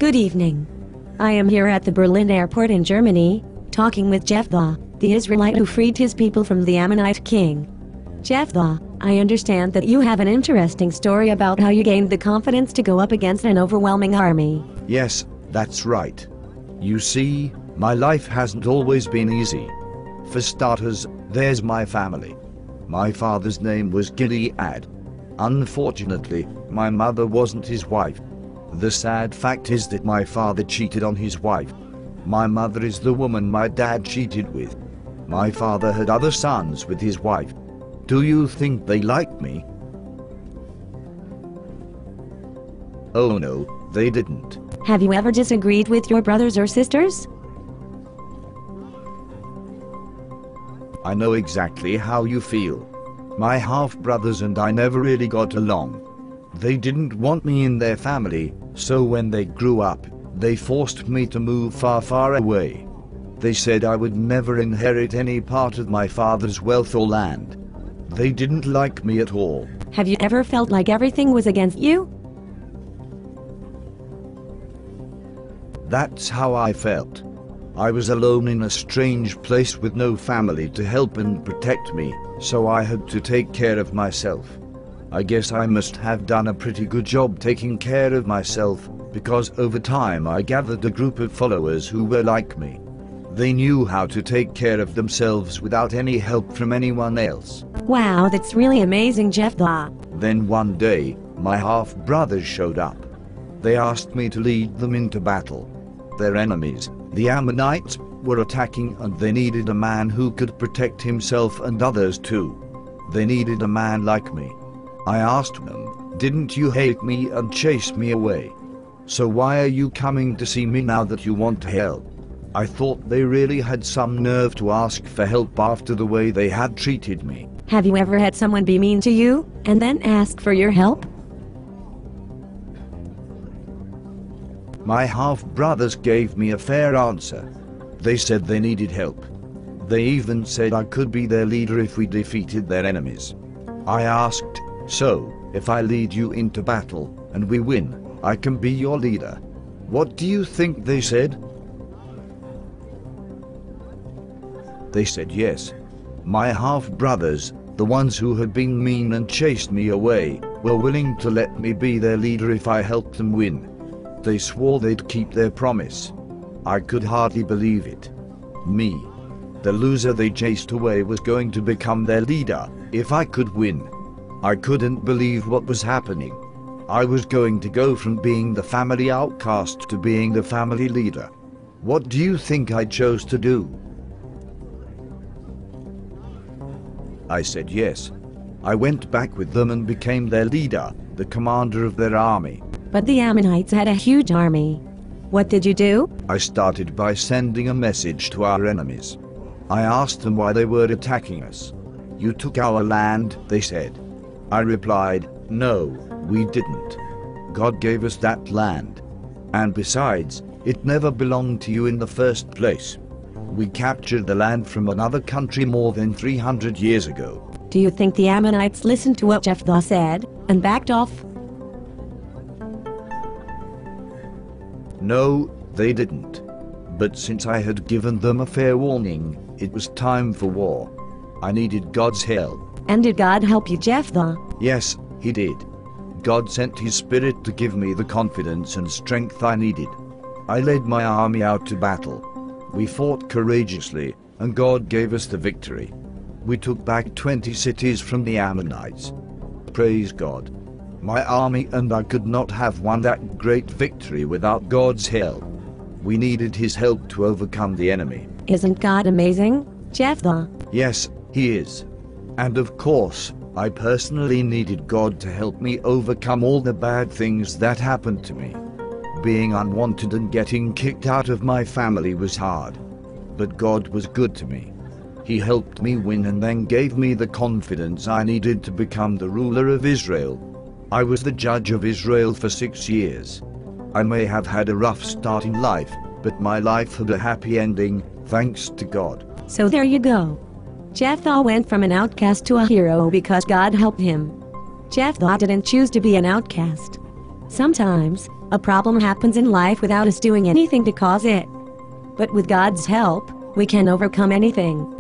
Good evening. I am here at the Berlin airport in Germany, talking with Jephthah, the Israelite who freed his people from the Ammonite king. Jephthah, I understand that you have an interesting story about how you gained the confidence to go up against an overwhelming army. Yes, that's right. You see, my life hasn't always been easy. For starters, there's my family. My father's name was Gilead. Unfortunately, my mother wasn't his wife. The sad fact is that my father cheated on his wife. My mother is the woman my dad cheated with. My father had other sons with his wife. Do you think they liked me? Oh no, they didn't. Have you ever disagreed with your brothers or sisters? I know exactly how you feel. My half-brothers and I never really got along. They didn't want me in their family, so when they grew up, they forced me to move far, far away. They said I would never inherit any part of my father's wealth or land. They didn't like me at all. Have you ever felt like everything was against you? That's how I felt. I was alone in a strange place with no family to help and protect me, so I had to take care of myself. I guess I must have done a pretty good job taking care of myself, because over time I gathered a group of followers who were like me. They knew how to take care of themselves without any help from anyone else. Wow, that's really amazing, Jephthah. Then one day, my half-brothers showed up. They asked me to lead them into battle. Their enemies, the Ammonites, were attacking and they needed a man who could protect himself and others too. They needed a man like me. I asked them, "Didn't you hate me and chase me away? So why are you coming to see me now that you want help?" I thought they really had some nerve to ask for help after the way they had treated me. Have you ever had someone be mean to you, and then ask for your help? My half-brothers gave me a fair answer. They said they needed help. They even said I could be their leader if we defeated their enemies. I asked, "So, if I lead you into battle, and we win, I can be your leader?" What do you think they said? They said yes. My half-brothers, the ones who had been mean and chased me away, were willing to let me be their leader if I helped them win. They swore they'd keep their promise. I could hardly believe it. Me, the loser they chased away, was going to become their leader if I could win. I couldn't believe what was happening. I was going to go from being the family outcast to being the family leader. What do you think I chose to do? I said yes. I went back with them and became their leader, the commander of their army. But the Ammonites had a huge army. What did you do? I started by sending a message to our enemies. I asked them why they were attacking us. "You took our land," they said. I replied, "No, we didn't. God gave us that land. And besides, it never belonged to you in the first place. We captured the land from another country more than 300 years ago." Do you think the Ammonites listened to what Jephthah said, and backed off? No, they didn't. But since I had given them a fair warning, it was time for war. I needed God's help. And did God help you, Jephthah? Yes, He did. God sent His Spirit to give me the confidence and strength I needed. I led my army out to battle. We fought courageously, and God gave us the victory. We took back 20 cities from the Ammonites. Praise God. My army and I could not have won that great victory without God's help. We needed His help to overcome the enemy. Isn't God amazing, Jephthah? Yes, He is. And of course, I personally needed God to help me overcome all the bad things that happened to me. Being unwanted and getting kicked out of my family was hard. But God was good to me. He helped me win and then gave me the confidence I needed to become the ruler of Israel. I was the judge of Israel for 6 years. I may have had a rough start in life, but my life had a happy ending, thanks to God. So there you go. Jephthah went from an outcast to a hero because God helped him. Jephthah didn't choose to be an outcast. Sometimes, a problem happens in life without us doing anything to cause it. But with God's help, we can overcome anything.